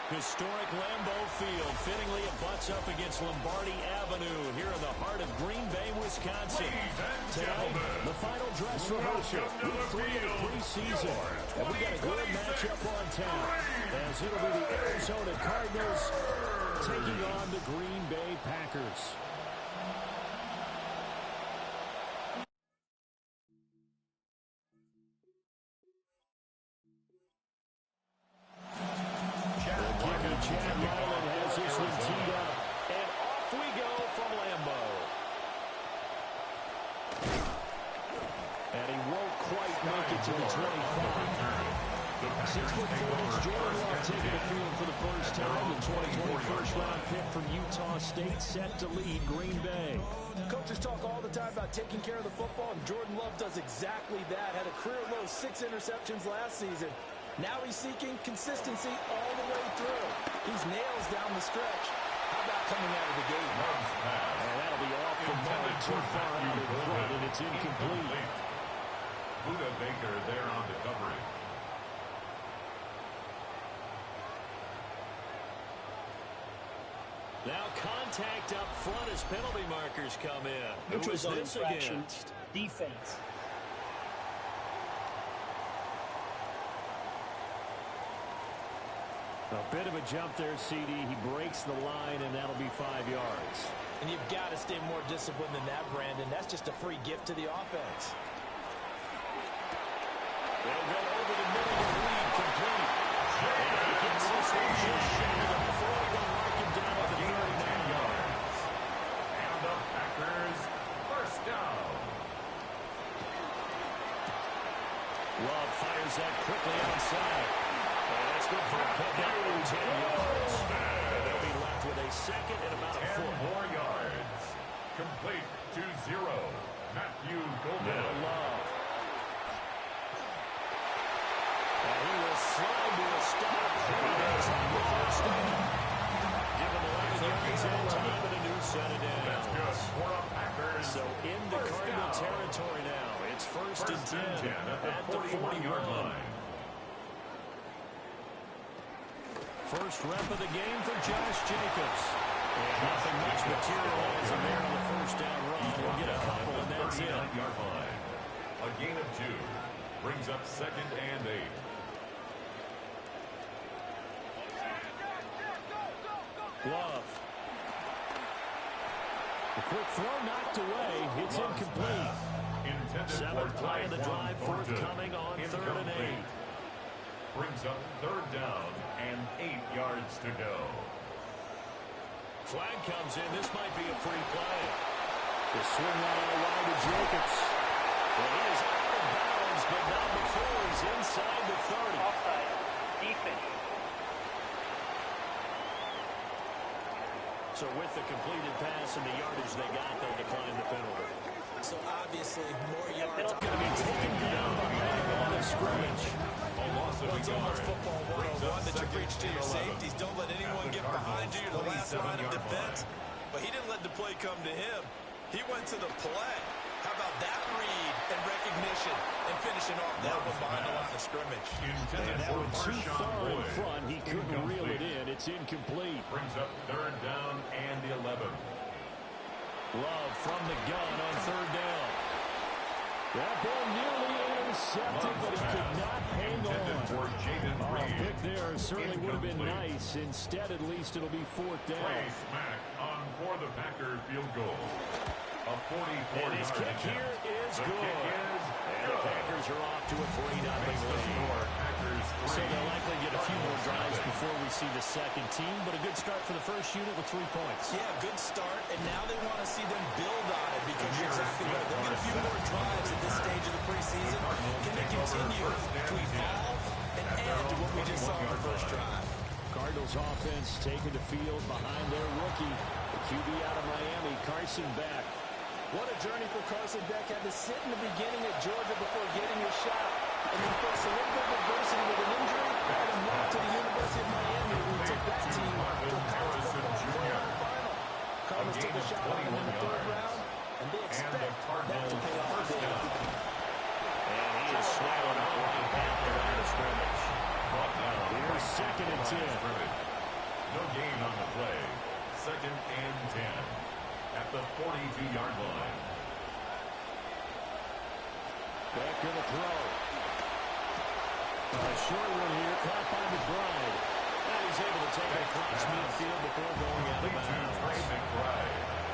Historic Lambeau Field fittingly it butts up against Lombardi Avenue here in the heart of Green Bay, Wisconsin. Tonight, the final dress rehearsal, week 3 of the preseason. And we got a good matchup on tap, as it'll be the Arizona Cardinals taking on the Green Bay Packers. To the 25. 6'4" Jordan Love taking the field for the first time. The 2020 first-round pick from Utah State set to lead Green Bay. Coaches talk all the time about taking care of the football, and Jordan Love does exactly that. Had a career-low 6 interceptions last season. Now he's seeking consistency all the way through. He's nails down the stretch. How about coming out of the gate? And that'll be off the mark, too far out in front, and it's incomplete. Buda Baker there on the coverage. Now contact up front as penalty markers come in. Who is this against? Defense. A bit of a jump there, CD. He breaks the line, and that'll be 5 yards. And you've got to stay more disciplined than that, Brandon. That's just a free gift to the offense. They'll go over the middle of the lead complete. And he gets this one just shy of the 40, mark him down at the 39 yards. And the Packers first down. Love fires that quickly outside. And that's good for a pickup. 10 yards. And they'll be left with a second and about a 10 foot. more yards. Complete to 0. Matthew Golden. Now Love. And he will slide to a stop. He does have the first down. Give him 11 yards and time and a new set of downs. That's good for a Packers. So into Cardinal territory now. It's first and 10 at the 41-yard line. First rep of the game for Josh Jacobs. And nothing much materializing there on the first down run. We'll get a couple, and that's it. A gain of 2 brings up second and 8. Love. The quick throw knocked away. It's incomplete. Seventh play of the drive forthcoming on 3rd and 8. Brings up 3rd down and 8 yards to go. Flag comes in. This might be a free play. The swing out of the line to Jacobs. Well, he is out of bounds, but not before he's inside the 30. Offside. Defense. So with the completed pass and the yardage they got, they declined the penalty. So obviously, more yards. It's going to be taken down behind the line of scrimmage. It's almost football 101 that you preach to your safeties. Don't let anyone get behind you. You're the last line of defense. But he didn't let the play come to him. He went to the play. How about that read and recognition and finishing off that one behind the line of scrimmage? And that one too far in front. He couldn't reel it in. It's incomplete. Brings up 3rd down and 11. Love from the gun on 3rd down. That ball nearly intercepted, but he could not hang on. A pick there certainly would have been nice. Instead, at least it'll be 4th down. Play smack on for the Packer field goal. A 44-yard and his kick here is good. And the Packers are off to a 3-0 lead. So they'll likely get a few more drives before we see the second team, but a good start for the first unit with 3 points. Yeah, good start, and now they want to see them build on it because you're exactly right. They'll get a few more drives at this stage of the preseason. Can they continue to evolve and add to what we just saw in the first drive? Cardinals offense taking the field behind their rookie, the QB out of Miami, Carson Beck. What a journey for Carson Beck. Had to sit in the beginning at Georgia before getting his shot, and then face a little bit of adversity with an injury, and then moved to the University of Miami, who took that team to a college football playoff final. Cardinals took a shot on him in the 3rd round, and they expect that to pay off big. And he is swallowed up right at the line of scrimmage. Here's 2nd and 10. No gain on the play. Second and 10 at the 42-yard line. Back to the throw. A short one here, caught by McBride. And he's able to take it across midfield before going out of bounds.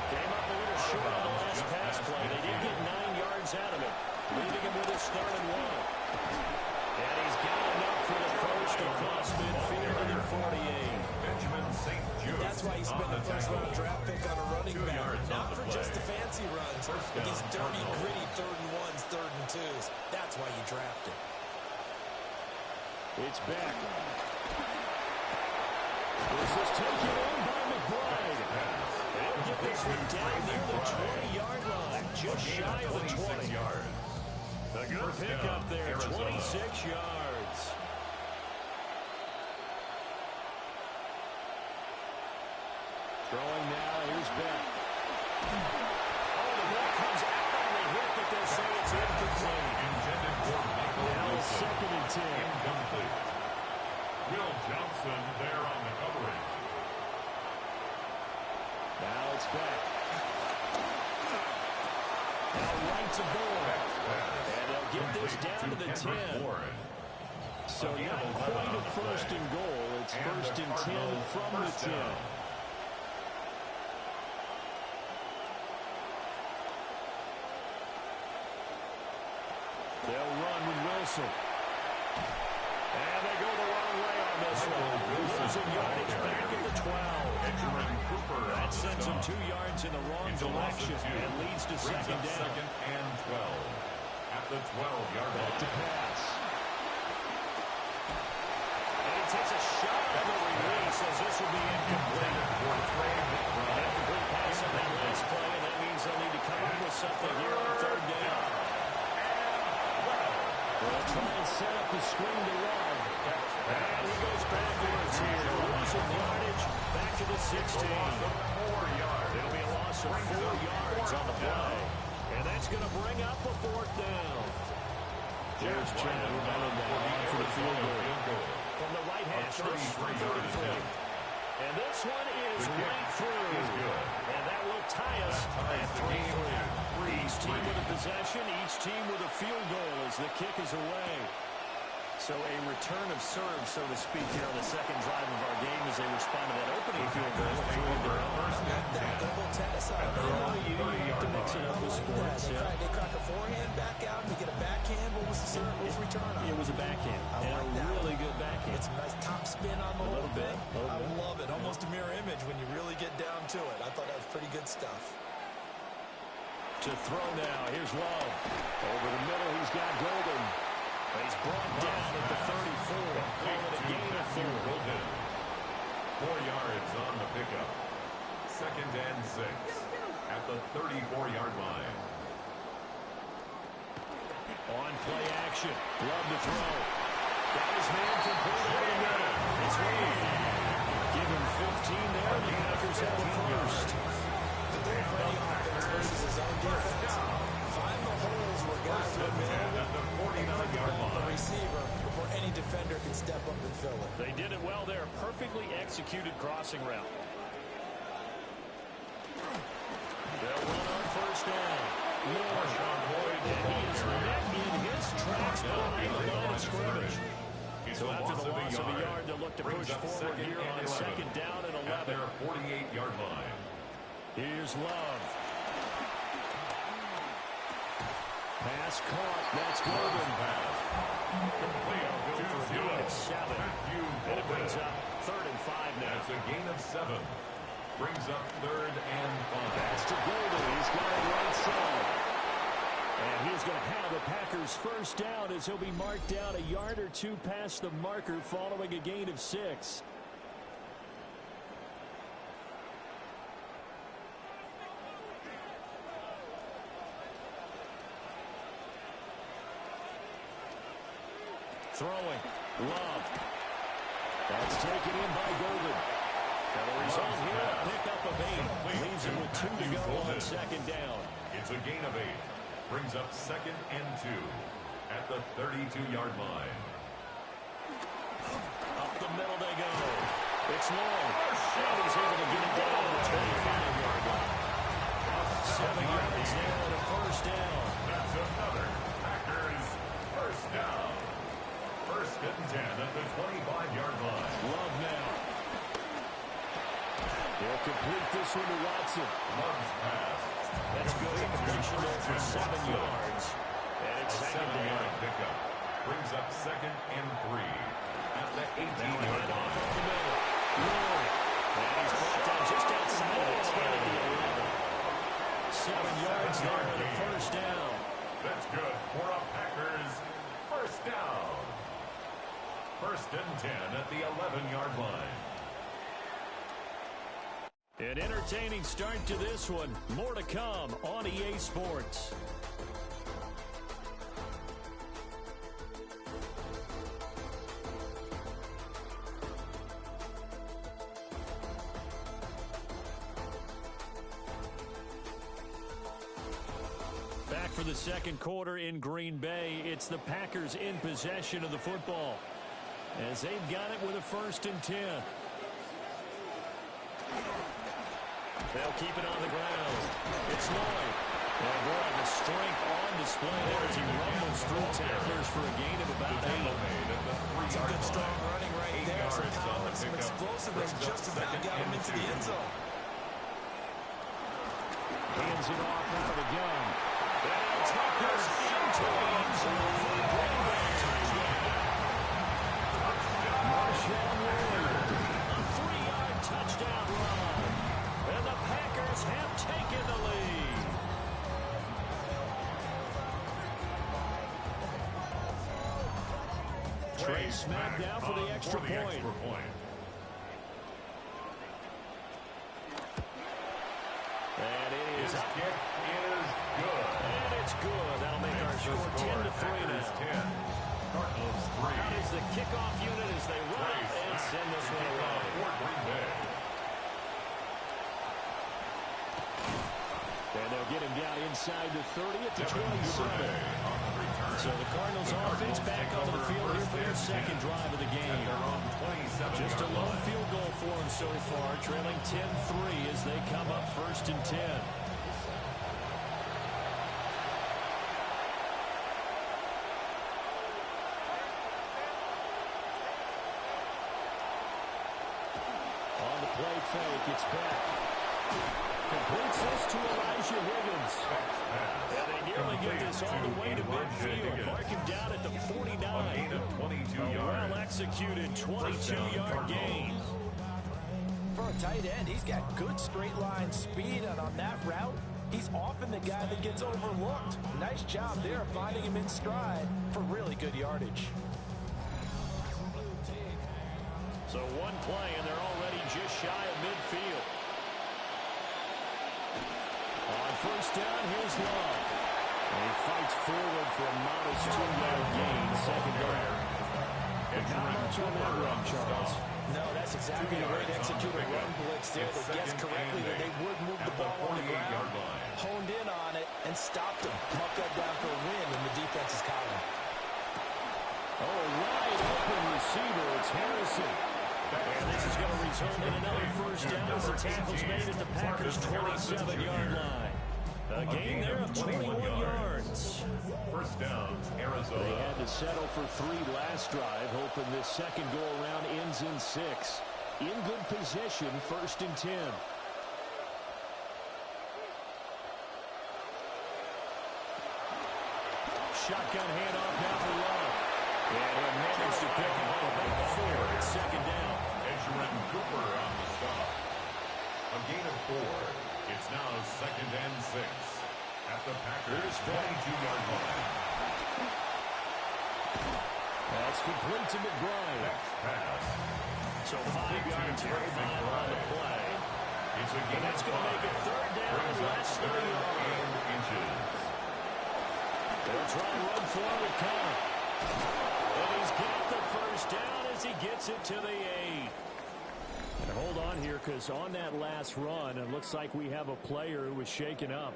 Came up a little short on the last pass play. They did get 9 yards out of it, leaving him with his 3rd and 1. And he's got enough for the first across midfield in the 48. Benjamin St. Jude. That's why you spent a first-round draft pick on a running back. Not for just the fancy runs, but these dirty, gritty 3rd and 1s, 3rd and 2s. That's why you drafted. It's back. This is taken in by McBride. They'll get this one down near the 20-yard line, just shy of the 20. A good pickup there, 26 yards. Throwing now, here's Beck. Oh, the ball comes out on the hit, but they'll say it's incomplete. Intended for Michael Now it's Wilson. 2nd and 10. Incomplete. Will Johnson there on the coverage. Now it's back. Now right to goal. And they'll get this down to the 10. So not quite a 1st and goal. It's 1st and 10 from the 10. They'll run with Wilson. And they go the wrong way on this one. Losing yardage back at the 12. That sends him 2 yards in the wrong direction and leads to 2nd down. 2nd and 12 at the 12-yard line. Back to pass. And he takes a shot on the release as this will be incomplete. Incomplete pass on that last play, and that means they'll need to come up with something here on 3rd down. They'll try and set up the screen to Love. And he goes backwards here. Losing yardage back to the 16. It'll be a loss of 4 yards on the play. And that's going to bring up a 4th down. There's Chad Madden now for the field goal. From the right hash, this is 33. And this one is right through. And that will tie us at 3-3. Each team with a possession, each team with a field goal as the kick is away. So a return of serve, so to speak, here on the 2nd drive of our game as they respond to that opening field goal. That double tennis out. You have to mix it up with sports. They crack a forehand back out, and you get a backhand. What was the serve? What was the return on? It was a backhand. I like that. Really good backhand. It's a nice top spin on the whole bit. I love it. Almost a mirror image when you really get down to it. I thought that was pretty good stuff. To throw now. Here's Love. Over the middle, he's got Golden. He's brought down at the 34. Call it a gain of 4. 4 yards on the pickup. 2nd and 6 at the 34-yard line. On play action. Love to throw. Got his man complete over the middle. It's Reed. Give him 15 there. The Packers have a first. The big Brady offense versus his own defense. Find the holes where guys are available and put the ball on the receiver before any defender can step up and fill it. They did it well there. Perfectly executed crossing route. They'll run on 1st down. Moore. And he is met in his tracks behind the line of scrimmage. So after the loss of a yard, they'll look to push forward here on 2nd down and 11. At their 48-yard line. Here's Love. Pass caught. That's Golden. Go for a gain of 7. And it brings up 3rd and 5 now. That's a gain of 7. Brings up 3rd and 5. That's to Golden. He's got it right side. And he's going to have the Packers' first down as he'll be marked down a yard or 2 past the marker following a gain of 6. Throwing. Love. That's taken in by Golden. And the result here, a pickup of 8. Leaves him with 2 to go on 2nd down. It's a gain of 8. Brings up 2nd and 2 at the 32-yard line. Up the middle they go. It's long. 7 yards there and a first down. That's another Packers first down. First and 10 at the 25-yard line. Love now. They'll complete this one to Watson. Love's pass. That's good. Completion there for 7 yards. And it's second down. Pickup brings up 2nd and 3 at the 18-yard line. And he's brought down just outside of the 10 at the 11. 7 yards there and a first down. That's good for a Packers first down. First and 10 at the 11-yard line. An entertaining start to this one. More to come on EA Sports. Back for the second quarter in Green Bay. It's the Packers in possession of the football, as they've got it with a 1st and 10. They'll keep it on the ground. It's Lloyd. And boy, the strength on display there as he rumbles through tacklers for a gain of about 8. It's a good, strong running right there. Some power and some explosiveness just about got him into the end zone. Hands it off out of the gun. And Tucker's into the end zone for a Green Bay touchdown. Marshawn Lloyd, a 3-yard touchdown run. And the Packers have taken the lead. Trey smacked down for the extra point. And it is up. Kick is good. And it's good. That'll make our score 10-3 now. 10. Cardinals 3. That is the kickoff unit as they run up and send this one away. For Green Bay. And they'll get him down inside the 30 at the 27. So the Cardinals offense back onto the field here for their second drive of the game. Just a lone field goal for them so far, trailing 10-3 as they come up 1st and 10. On the play fake, it's back. Completes this to Elijah Higgins. And they nearly get this all the way to midfield. Mark him down at the 49. A well-executed 22-yard gain. For a tight end, he's got good straight line speed, and on that route, he's often the guy that gets overlooked. Nice job there finding him in stride for really good yardage. So one play, and they're already just shy of midfield. On first down, here's Love. And he fights forward for a modest 2-yard gain. Second down. Not much on that run, Charles. No, that's exactly the way to execute a run blitz there that guessed correctly that they would move the ball on the ground. Honed in on it and stopped him. Mucked that down for a win in the defense's column. Oh, wide open receiver. It's Harrison. And this is going to result in another first down as the tackle's made at the Packers' 27-yard line. A gain there of 21 yards. First down, Arizona. They had to settle for 3 last drive, hoping this second go-around ends in 6. In good position, 1st and 10. Shotgun handoff now for Love. And he'll manage to pick up about 4. It's second down. Edgerrin Cooper on the stop. A gain of 4. It's now 2nd and 6 at the Packers' 22-yard line. That's complete to McBride. Next pass. So 5 yards here, 5 on the play. It's a gain. That's going to make it 3rd down and less than 3 inches. They'll try and run for it with Connor. And he's got the first down as he gets it to the 8. And hold on here, because on that last run, it looks like we have a player who was shaken up.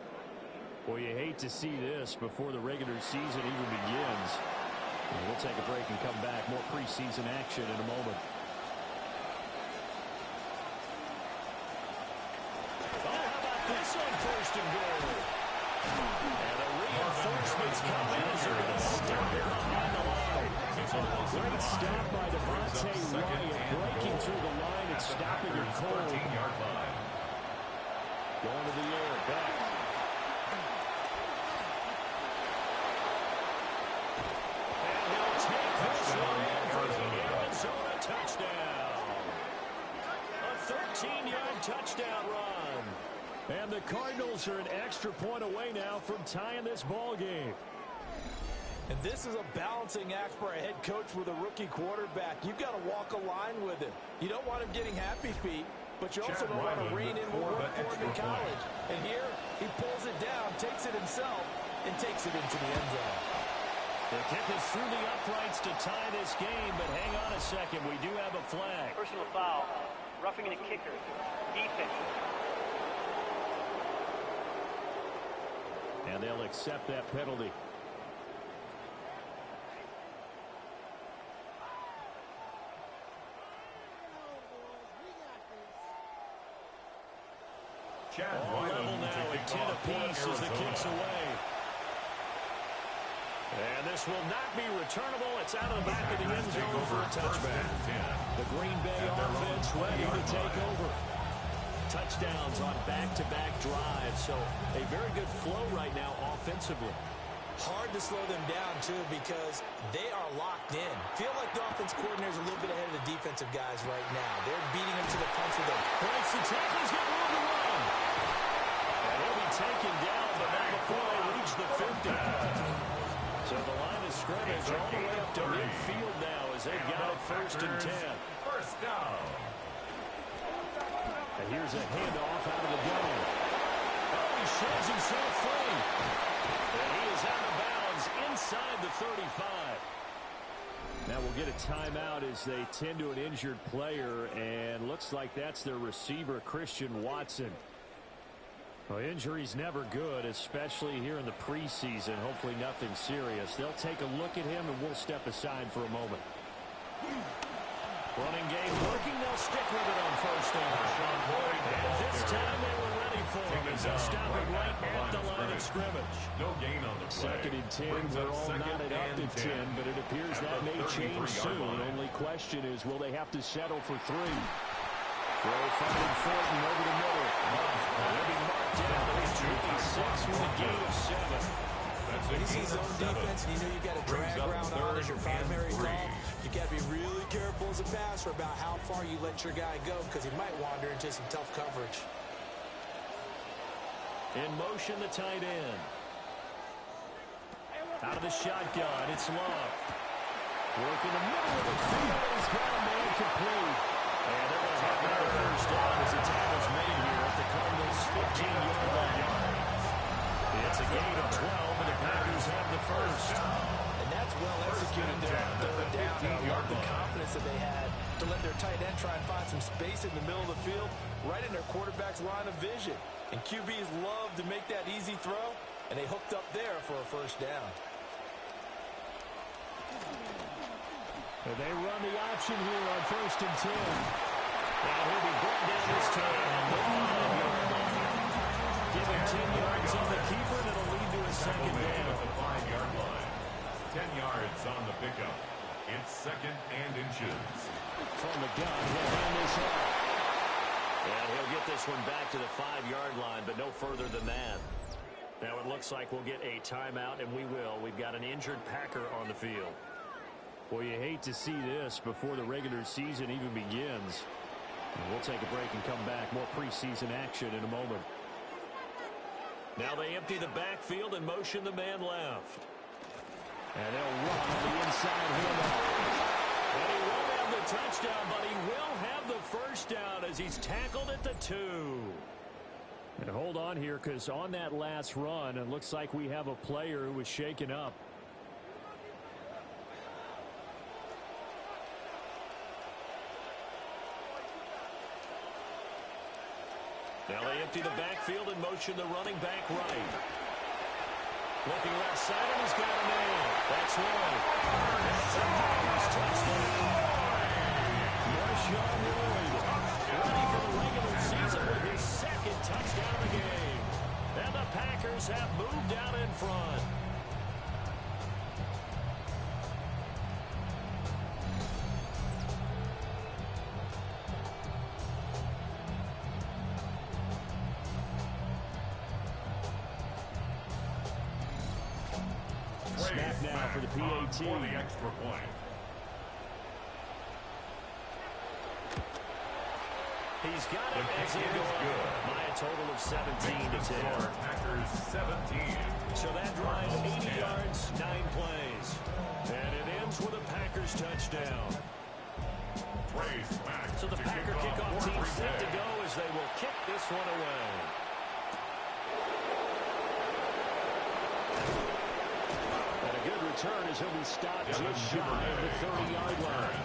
Well, you hate to see this before the regular season even begins. And we'll take a break and come back. More preseason action in a moment. Oh, how about this this on first and goal. And the reinforcements come in as they're going to stop it behind the line. Great stop by Devontae Wyatt, breaking through the line and stopping it cold. 13-yard line. Going to the air, back. And he'll take this one in for the Arizona touchdown. A 13-yard touchdown run. And the Cardinals are an extra point away now from tying this ball game. And this is a balancing act for a head coach with a rookie quarterback. You've got to walk a line with him. You don't want him getting happy feet, but you also don't want to rein in what worked for him in college. And here, he pulls it down, takes it himself, and takes it into the end zone. The kick is through the uprights to tie this game, but hang on a second. We do have a flag. Personal foul. Roughing a kicker. Defense. And they'll accept that penalty. All level now at 10 apiece as the kick's away. And this will not be returnable. It's out of the back of the end zone for a touchback. The Green Bay offense ready to take over. Touchdowns on back-to-back drives, so a very good flow right now offensively. Hard to slow them down, too, because they are locked in. Feel like the offense coordinator is a little bit ahead of the defensive guys right now. They're beating them to the punch with them. Breaks the tackle. He's got room to run. And he'll be taken down, but not before they reach the 50. So the line of scrimmage all the way up to midfield now as they've got it first and 10. First down. And here's a handoff out of the gun. Oh, he sheds himself free. And he is out of bounds inside the 35. Now we'll get a timeout as they tend to an injured player, and looks like that's their receiver, Christian Watson. Well, injury's never good, especially here in the preseason. Hopefully nothing serious. They'll take a look at him, and we'll step aside for a moment. Running game working. They'll stick with it on first down. And this time they were ready for him as they stop it right at the line of scrimmage. No gain on the play. Second and 10. We're all knotted up to 10, but it appears that may change soon. Only question is, will they have to settle for 3? Throw finding Fulton over the middle. He'll be marked down, but he's 26 with a gain of 7. When you see zone defense and you know you've got a drag route on as your primary call, you got to be really careful as a passer about how far you let your guy go because he might wander into some tough coverage. In motion, the tight end. Out of the shotgun, it's Love. Work in the middle of the field. He's got a man complete. And they're going to have another first down as the tackle's made here at the Cardinals' 15-yard line. It's a gain of 12, and the Packers have the first. And that's well executed there on third down. I love the confidence that they had to let their tight end try and find some space in the middle of the field, right in their quarterback's line of vision. And QBs love to make that easy throw, and they hooked up there for a first down. And they run the option here on first and 10. And he'll be brought down this time on the 5-yard line. Give him 10 yards on the keeper, and it'll lead to a second down. At the 5-yard line. 10 yards on the pickup. It's second and inches. From the gun, he'll hand this off. And he'll get this one back to the 5-yard line, but no further than that. Now it looks like we'll get a timeout, and we will. We've got an injured Packer on the field. Well, you hate to see this before the regular season even begins. And we'll take a break and come back. More preseason action in a moment. Now they empty the backfield and motion the man left. And they'll run on the inside handoff. And he won't have the touchdown, but he will have the first down as he's tackled at the 2. And hold on here, because on that last run, it looks like we have a player who was shaken up. Now they empty the backfield and motion the running back right. Looking left side, and he's got a man. That's one. That's a Packers touchdown. Marshawn Lloyd, ready for the regular season with his second touchdown of the game. Packers have moved out in front. Snap now for the PAT. For the extra point. He's got it as he goes by a total of 17-10. Packers 17. So that drive 80 yards, 9 plays. And it ends with a Packers touchdown. So the Packer kickoff team set to go as they will kick this one away. And a good return as he'll be stopped just shy of the 30-yard line.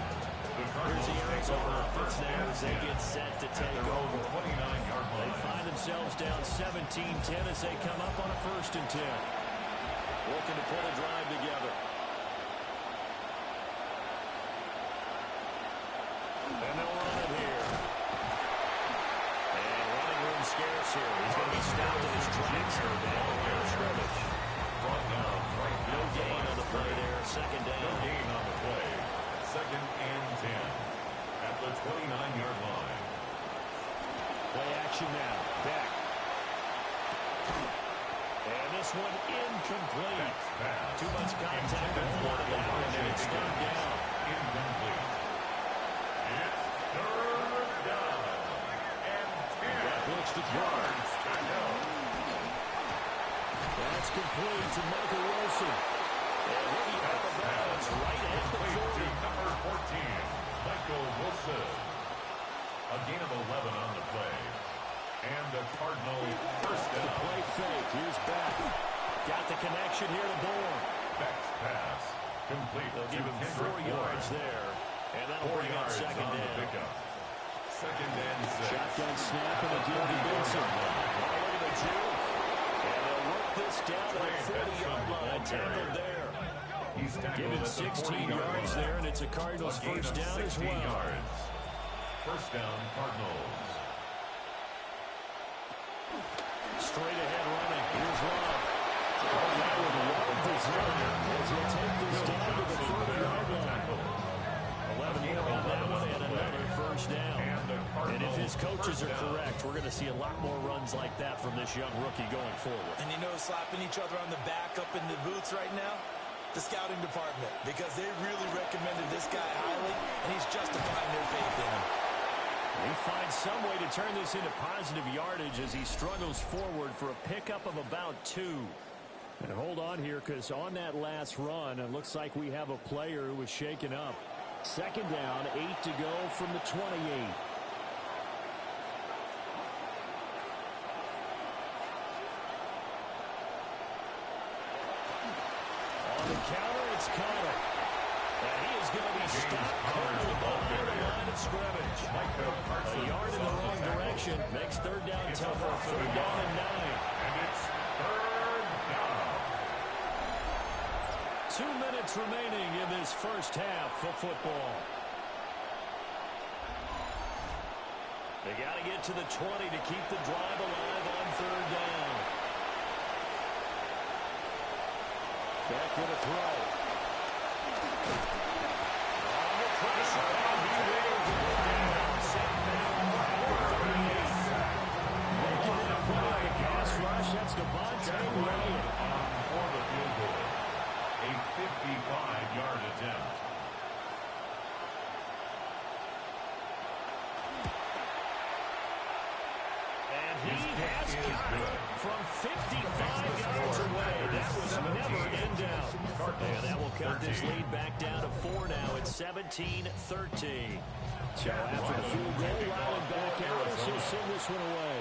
Here's the Arizona offense now as they get set to take over. They find themselves down 17-10 as they come up on a 1st and 10. Looking to pull a drive together. And they'll run it here. And running room scarce here. He's going to be stopped in his tracks here down the line of scrimmage. No gain on the play there. 2nd down. No gain on the play. 2nd and 10 at the 29-yard line. Play action now. Back. And this one incomplete. Too much contact to hold on to that one, and it's 3rd down. Incomplete. It's 3rd down. And 10 That looks to throw. That's complete to Michael Wilson. And he'll be out of bounds right at the 40. Number 14, Michael Wilson. A gain of 11 on the play. And the Cardinal 1st down. The play fake. Here's Beck. Got the connection here to Bourne. Beck's pass. Complete. They'll give him 4 yards there. And that'll bring up 2nd down. 2nd and 6. Shotgun snap and again to Benson. Look at the juke. And they'll work this down to the 40-yard line. Tackled there. Given 16 yards there, and it's a Cardinals 1st down as well. Yards. 1st down, Cardinals. Straight ahead running. Here's Love. That with a lot of desire as he'll take this down to the 40-yard line. 11 more on that one and another 1st down. And if his coaches are correct, we're going to see a lot more runs like that from this young rookie going forward. And you know, slapping each other on the back up in the booths right now? The scouting department, because they really recommended this guy highly, and he's justifying their faith in him. He finds some way to turn this into positive yardage as he struggles forward for a pickup of about 2. And hold on here, because on that last run, it looks like we have a player who was shaken up. 2nd down, 8 to go from the 28. Counter, it's Connor. And he is going to be stopped cold behind the line of scrimmage. A yard in the wrong direction. Makes 3rd down tougher. 3rd down and 9. And it's 3rd down. 2 minutes remaining in this 1st half of football. They got to get to the 20 to keep the drive alive on 3rd down. Back to the throw. On the pressure. And he will go down. Second down. Making it a play on the pass rush. That's Devontae Ray. For the field goal. A 55-yard attempt. And he has got it from 55 yards away. That was never in doubt. And that will cut this lead back down to 4 now. It's 17-13. So after the field goal, Ryland back out as he'll send this one away.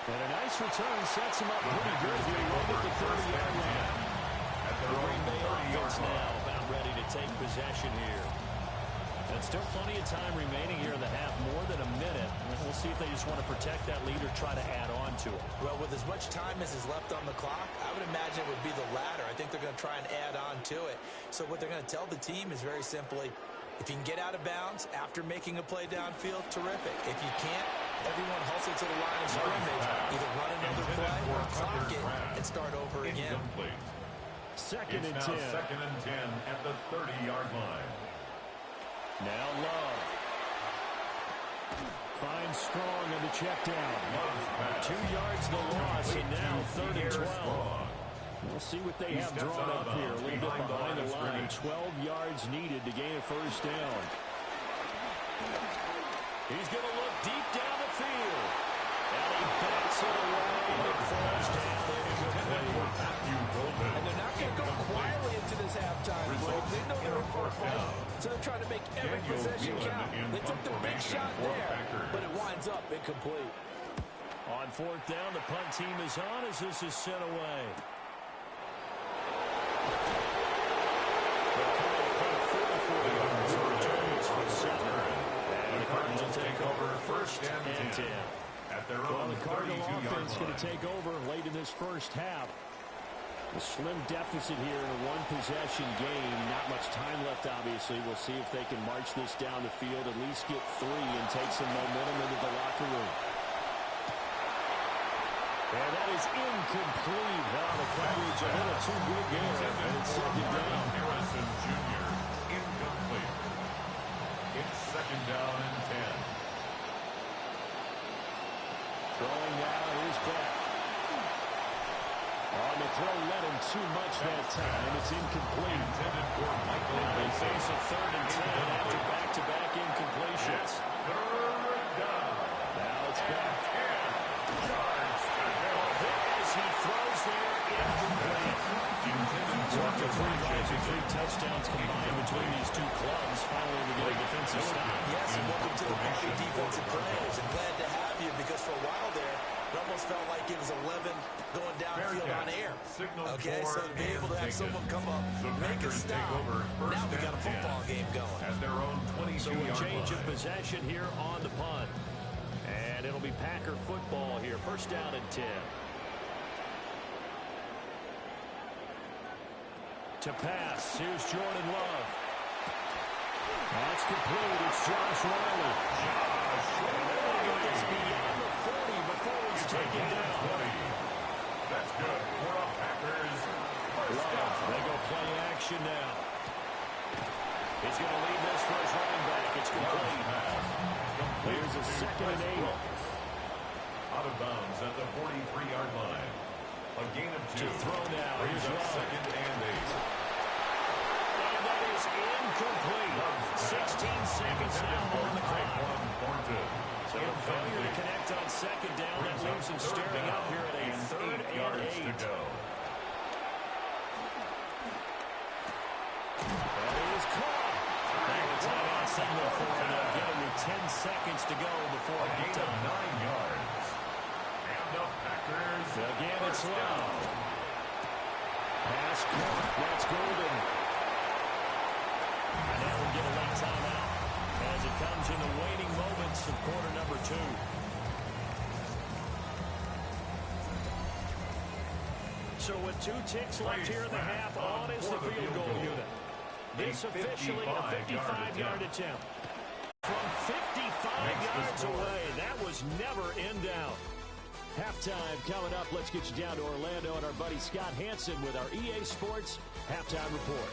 And a nice return sets him up pretty good here right at the 30-yard line. The Green Bay offense now about ready to take possession here. And still plenty of time remaining here in the half, more than a minute. We'll see if they just want to protect that lead or try to add on to it. Well, with as much time as is left on the clock, I would imagine it would be the latter. I think they're going to try and add on to it. So what they're going to tell the team is very simply, If you can get out of bounds after making a play downfield, terrific. If you can't, everyone hustle to the line of scrimmage, either run another play or clock it and start over again. Second and 10. Second and 10 at the 30-yard line. Now Love. Finds Strong on the check down. 2 yards the loss, and now 3rd and 12. We'll see what they have drawn up here. A little bit behind the line. 12 yards needed to gain a first down. He's going to look deep down the field. And he backs it away. It falls down. And they're not going to go quietly into this halftime break. They know they're in for a fight, so they're trying to make every possession count. They took the big shot there, but it winds up incomplete. On 4th down, the punt team is on as this is sent away. And the Cardinals will take over 1st and 10. Well, the Cardinal offense going to take over late in this first half. A slim deficit here in a one-possession game. Not much time left, obviously. We'll see if they can march this down the field, at least get 3 and take some momentum into the locker room. And that is incomplete. Well, the coverage a little too good there, and it's 2nd down. Harrison Jr. incomplete. It's 2nd down and 10. Throwing now, here's Beck. On the throw, let him too much that time. It's incomplete. Intended for Michael. They face a 3rd and 10 after back-to-back incompletions. 3rd down. Now it's Beck. As he throws there, incomplete. After 3 drives and 3 touchdowns combined between these two clubs, finally to get a defensive stop. Yes, and welcome to the party, defensive players. And glad to have you, because for a while there, it almost felt like it was 11 going downfield on air. Okay, so to be able to have someone come up, make a stop, now we got a football game going. At their own 22-yard So a change of line. possession here on the punt. And it'll be Packer football here. 1st down and 10. To pass, here's Jordan Love. That's complete. It's Josh Riley. It's beyond the 40 before he's taken down. That's good for a Packers first down. They go play action now. He's going to leave this for his running back. It's complete. Here's a 2nd and 8. Out of bounds at the 43-yard line. A gain of 2. To throw now. Here's a Love. 2nd and 8. And that is incomplete. 16 seconds now on the clock. So a failure to connect on 2nd down. That leaves him staring up here at a 3rd and 8. To go. That is caught. Now a timeout signal for him. They'll get him with 10 seconds to go before A gain of halftime. 9 yards. And the Packers. Again, it's Love. Pass caught. That's Golden. And now we get a late timeout as it comes in the waning moments of quarter number 2. So with 2 ticks left here in the half, on is the field goal unit. This officially a 55-yard attempt. From 55 yards away, that was never in doubt. Halftime coming up. Let's get you down to Orlando and our buddy Scott Hansen with our EA Sports Halftime Report.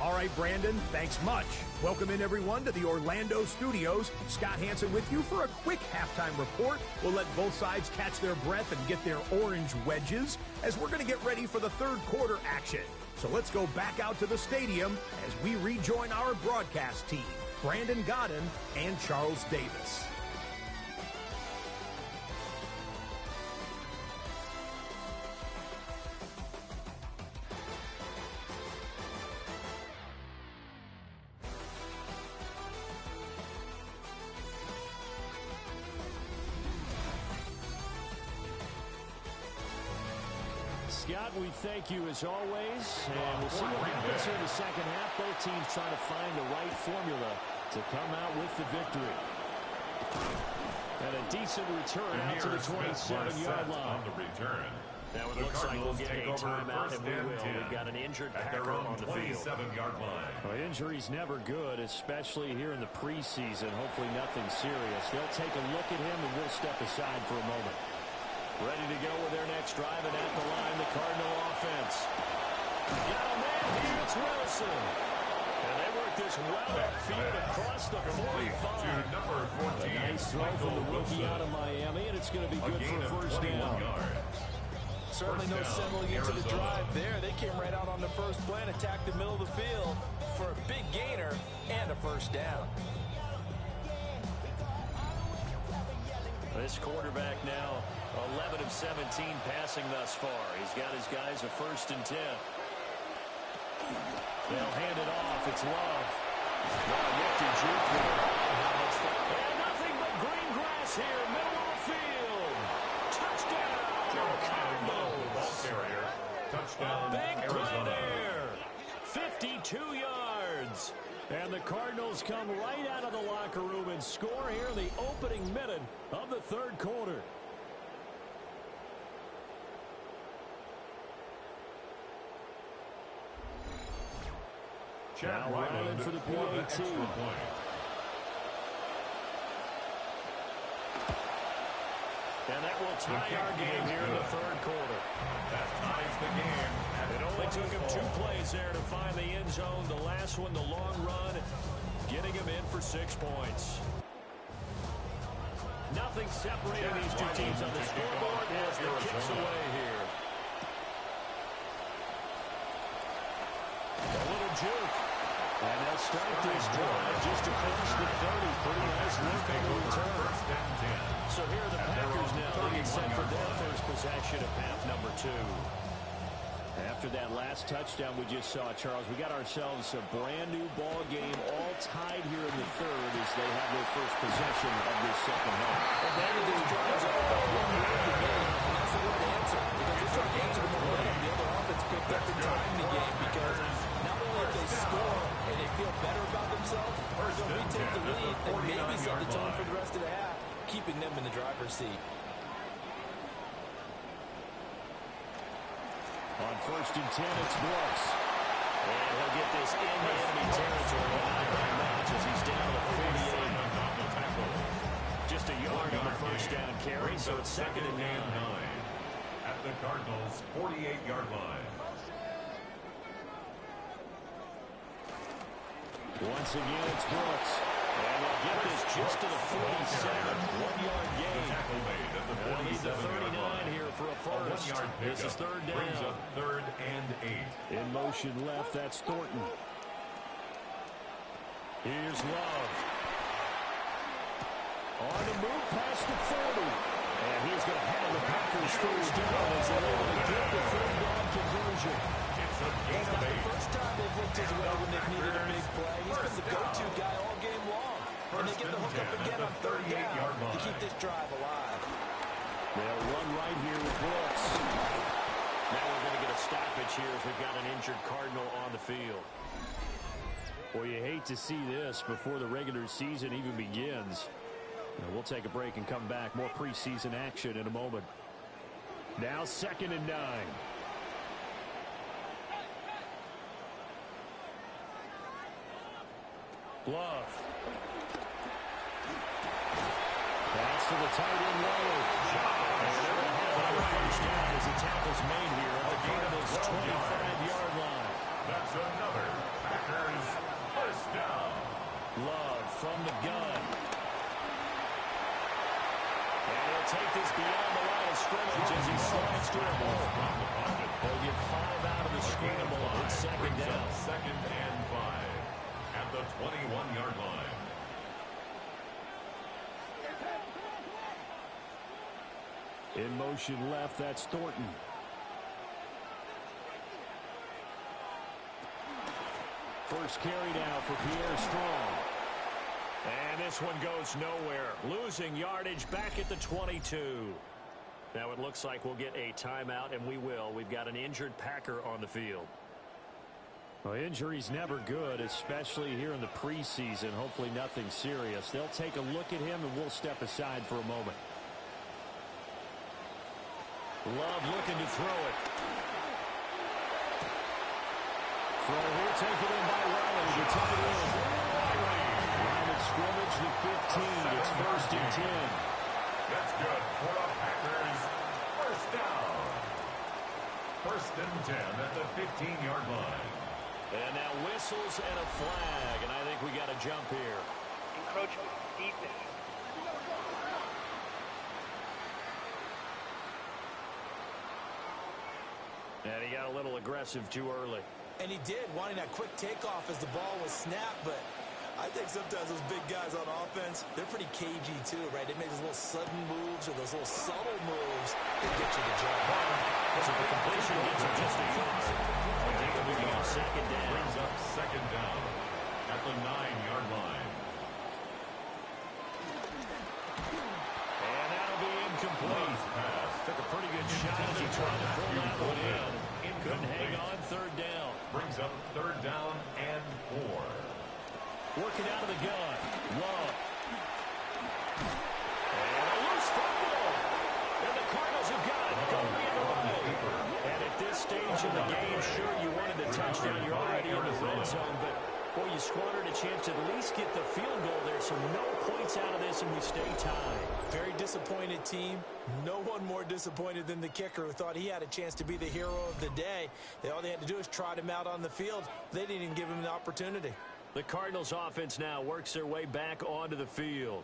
All right, Brandon, thanks much. Welcome in, everyone, to the Orlando studios. Scott Hansen with you for a quick halftime report. We'll let both sides catch their breath and get their orange wedges as we're going to get ready for the 3rd quarter action. So let's go back out to the stadium as we rejoin our broadcast team, Brandon Godden and Charles Davis. Scott, we thank you as always, and we'll see what happens here in the second half. Both teams trying to find the right formula to come out with the victory. And a decent return out to the 27-yard line. On the return. Now it looks like we'll get a timeout, and we will. We've got an injured Packer on the field. 27-yard line. Well, injury's never good, especially here in the preseason. Hopefully nothing serious. They'll take a look at him, and we'll step aside for a moment. Ready to go with their next drive, and at the line, the Cardinal offense. Got a man here, it's Wilson. And they work this well upfield across the 45. To number 14, nice throw from the rookie out of Miami, and it's going to be good for a first down. Certainly no settling into the drive there. They came right out on the first play and attacked the middle of the field for a big gainer and a first down. This quarterback now 11 of 17 passing thus far. He's got his guys a 1st and 10. They'll hand it off. It's Love. Now nifty juke here. And nothing but green grass here, middle of the field. Touchdown, Cardinals. Touchdown, Big play Arizona. there. 52 yards. And the Cardinals come right out of the locker room and score here in the opening minute of the 3rd quarter. Now Ryland for the PAT. And that will tie our game here in the 3rd quarter. That ties the game. It only took him 2 plays there to find the end zone. The last one, the long run, getting him in for 6 points. Nothing separating these two teams on the scoreboard as the kicks away here. A little juke. And they'll start this drive just across the 30. Pretty nice look on the return. So here are the Packers now getting set for their first possession of half number 2. After that last touchdown we just saw, Charles, we got ourselves a brand new ball game, all tied here in the 3rd as they have their first possession of this 2nd half. Well, many of these drives are about one word to me, and that's the word answer. Because they start answering the momentum. The other offense picked up the time in the game because not only if they score and they feel better about themselves, they'll retake the lead and maybe set the tone for the rest of the half, keeping them in the driver's seat. On 1st and 10, it's Brooks. And he'll get this into enemy territory by match as he's down to 48. Just a yard on the first down carry, so it's 2nd and 9. At the Cardinals' 48-yard line. Once again, it's Brooks. And they'll get this just to the 47. 1-yard gain. They'll need the 39 here for a first. This is 3rd down. Brings up 3rd and 8. In motion left, that's Thornton. Here's Love. On the move past the 40. And he's going to have the Packers first down as they're able to get the 3rd down conversion. It's a gain of 8. The first time they've looked his way when they've needed a big play. He's been the go-to guy all game long. And they get the hook up again on 3rd down to keep this drive alive. They'll run right here with Brooks. Now we're going to get a stoppage here as we've got an injured Cardinal on the field. Well, you hate to see this before the regular season even begins. Now we'll take a break and come back. More preseason action in a moment. Now 2nd and 9. Love. Pass to the tight end low. And they're going to have another first down as the tackle's made here at the Cardinals' 25-yard line. That's another Packers first down. Love from the gun. And he'll take this beyond the line of scrimmage as he slides to a ball. They'll get 5 out of the scramble. It's 2nd down. 2nd and 5 at the 21-yard line. In motion left, that's Thornton. First carry now for Pierre Strong. And this one goes nowhere. Losing yardage back at the 22. Now it looks like we'll get a timeout, and we will. We've got an injured Packer on the field. Well, injury's never good, especially here in the preseason. Hopefully nothing serious. They'll take a look at him, and we'll step aside for a moment. Love looking to throw it. Throw here, taken in by Riley. The tight end. Line of scrimmage, the 15. It's 1st and 10. That's good for the Packers. First down. 1st and 10 at the 15-yard line. And now whistles and a flag, and I think we got a jump here. Encroachment. Defense. And he got a little aggressive too early. And he did, wanting that quick takeoff as the ball was snapped, but I think sometimes those big guys on offense, they're pretty cagey too, right? They make those little sudden moves or those little subtle moves that get you the jump. So the completion gets him just a yard. Moving on 2nd down. Brings up 2nd down at the 9-yard line. And that'll be incomplete. Took a pretty good shot as he tried to pull that one in. Couldn't hang on 3rd down. Brings up 3rd down and 4. Working out of the gun. Love. And a loose football. And the Cardinals have got it. Going the other way. And at this stage in the game, sure, you wanted the touchdown. You're already in the red zone, but boy, you squandered a chance to at least get the field goal there, so no points out of this, and we stay tied. Very disappointed team. No one more disappointed than the kicker, who thought he had a chance to be the hero of the day. All they had to do is trot him out on the field. They didn't even give him the opportunity. The Cardinals offense now works their way back onto the field.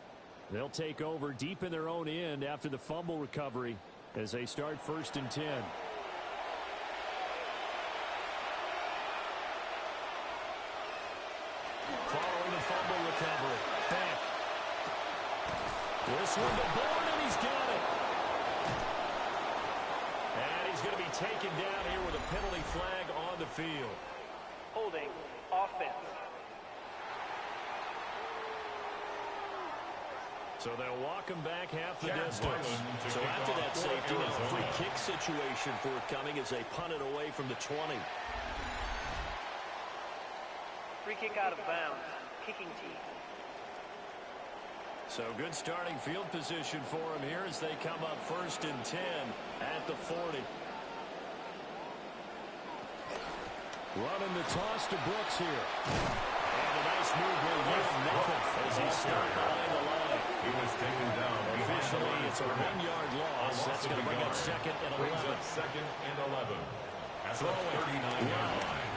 They'll take over deep in their own end after the fumble recovery as they start 1st and 10. Following the fumble recovery. Back. This one to Bourne, and he's got it. And he's going to be taken down here with a penalty flag on the field. Holding. Offense. So they'll walk him back half the distance. So after that safety, now a free kick situation forthcoming as they punt it away from the 20. Free kick out of bounds. Kicking team. So good starting field position for him here as they come up 1st and 10 at the 40. Running the toss to Brooks here. And a nice move will yield nothing as he started behind the line. He was taken down. Officially, it's a 1-yard loss. That's going to bring up 2nd and 11. Brings up 2nd and 11. At the 39-yard line.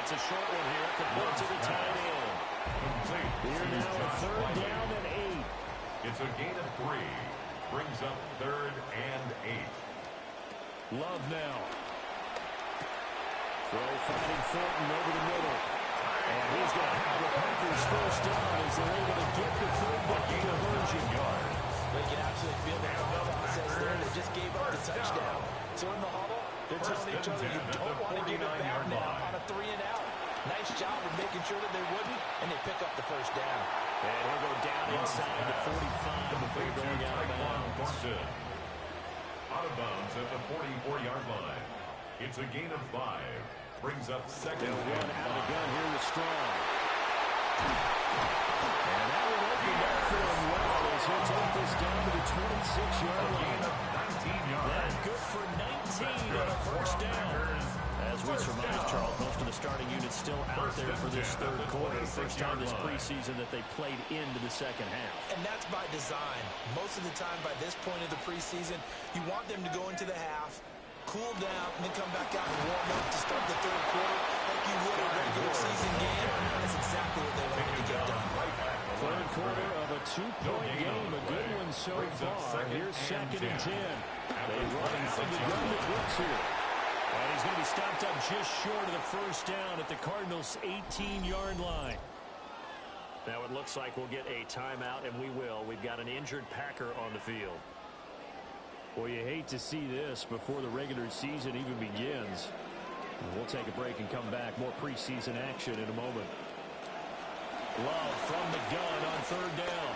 It's a short one here, complete to the tight end. Complete. Here now a 3rd down and 8. It's a gain of 3. Brings up 3rd and 8. Love now. Throw finding Thornton over the middle. And he's going to have the Packers 1st down as they're able to get the 3rd down conversion. They can absolutely feel the thought process there. They just gave up the touchdown. So in the huddle, they're telling each other, you don't want to give it back now on a 3-and-out. Nice job of making sure that they wouldn't, and they pick up the 1st down. And he'll go down inside the 45 before going out of bounds. Out of bounds at the 44-yard line. It's a gain of 5. Brings up 2nd They'll and run out of the 5. gun here with Strong. And that will open up for him well as he'll take this down to the 26-yard line. 19 yards. That's good for 19 on a 1st down. As we surmise, Charles, most of the starting units still out there for this 3rd quarter. First time this preseason that they played into the 2nd half. And that's by design. Most of the time by this point of the preseason, you want them to go into the half, cool down, and then come back out and warm up to start the 3rd quarter like you would a regular season game. That's exactly what they wanted to get done. 3rd quarter of a 2-point game, a good one so far. Here's 2nd and 10. They run out of the gun to Brooks here. And he's going to be stopped up just short of the 1st down at the Cardinals' 18-yard line. Now it looks like we'll get a timeout, and we will. We've got an injured Packer on the field. Well, you hate to see this before the regular season even begins. We'll take a break and come back. More preseason action in a moment. Love from the gun on 3rd down.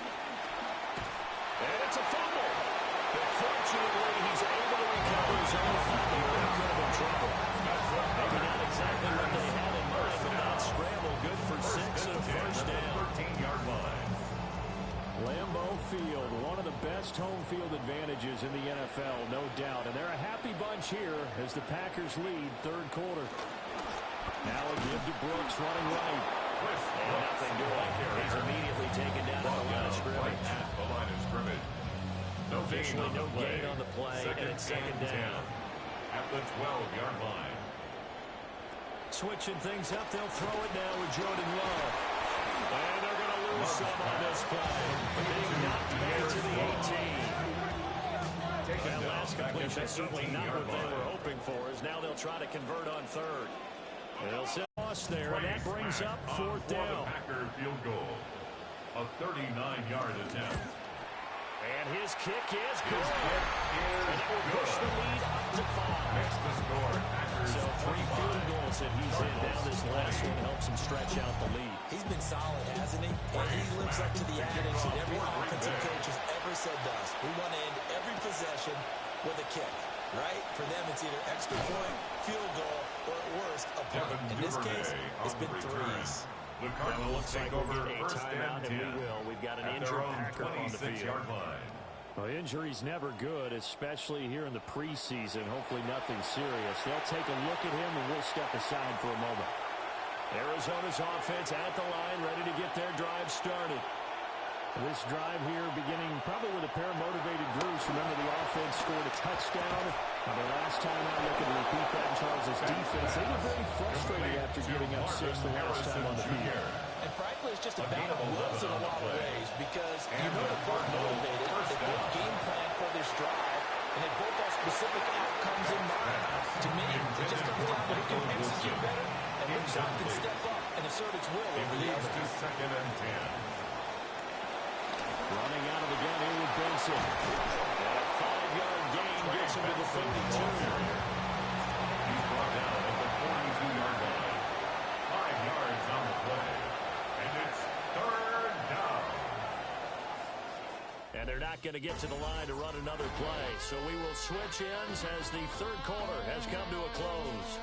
And it's a fumble. But fortunately, he's able to recover his own fumble. Could have been trouble. Maybe not exactly what they had in mind, but that scramble good for 6 and a 1st down. 13-yard line. Lambeau Field, one of the best home field advantages advantages in the NFL, no doubt. And they're a happy bunch here as the Packers lead third quarter. Now a give to Brooks running right. And nothing doing. He's immediately taken down at the line of scrimmage. At the line of scrimmage. No gain on the play, and it's second down. At the 12-yard line. Switching things up, they'll throw it now with Jordan Love. And they're going to lose some on this play. Being knocked back to the 18. That last completion certainly not what they were hoping for, as now they'll try to convert on third. They'll set loss there, and that brings up fourth down. Packer field goal. A 39-yard attempt. And his kick is good. And it will push the lead up to 5. Makes the score. So 3 field goals that he's in. Now this last one helps him stretch out the lead. He's been solid, hasn't he? And he lives up to the adage that every offensive coach has ever said does. We want to end every possession with a kick, right? For them, it's either extra point, field goal, or at worst, a punt. In this case, it's been threes. The Cardinals take over first timeout, and we will. We've got an injured Packer on the field. Line. Well, injury's never good, especially here in the preseason. Hopefully nothing serious. They'll take a look at him, and we'll step aside for a moment. Arizona's offense at the line, ready to get their drive started. This drive here beginning probably with a pair of motivated groups. Remember, the offense scored a touchdown. The last time out, looking to repeat that, Charles' defense. They were very frustrated after giving up 6 the last time on the field. And frankly, it's just a battle of wills in a lot of ways, because you know they're both motivated, they both game plan for this drive, and they both have specific outcomes in mind. To me, it just comes down to who can execute better, and which side can step up and assert its will over the other. To second and 10. Running out of the gun here with Benson. And a 5-yard gain gets him to the 32. He's brought down at the 42-yard line. 5 yards on the play. And it's third down. And they're not going to get to the line to run another play. So we will switch ends as the third quarter has come to a close.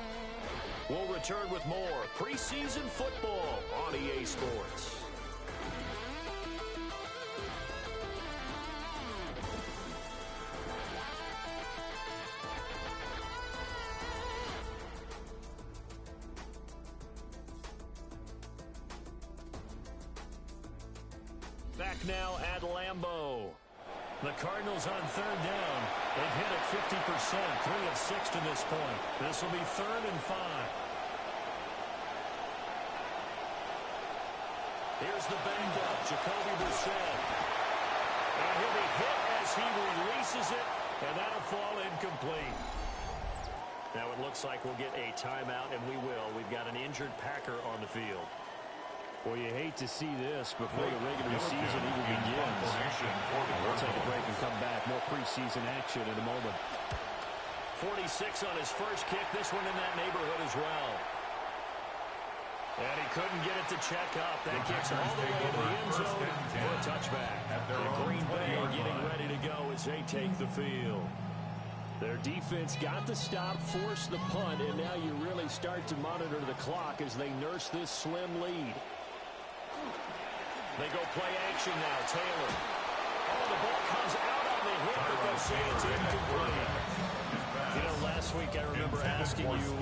We'll return with more preseason football on EA Sports. Back now at Lambeau. The Cardinals on third down. They've hit it 50%, 3 of 6 to this point. This will be 3rd and 5. Here's the backup, Jacoby Brissett. And he'll be hit as he releases it, and that'll fall incomplete. Now it looks like we'll get a timeout, and we will. We've got an injured Packer on the field. Well, you hate to see this before the regular season even begins. We'll take a break and come back. More preseason action in a moment. 46 on his first kick. This one in that neighborhood as well. And he couldn't get it to check up. That kicks all the way into the end zone for a touchback. And Green Bay getting ready to go as they take the field. Their defense got the stop, forced the punt, and now you really start to monitor the clock as they nurse this slim lead. They go play action now. Taylor. Oh, the ball comes out on the hit, but they'll say it's incomplete. You know, last week I remember asking you,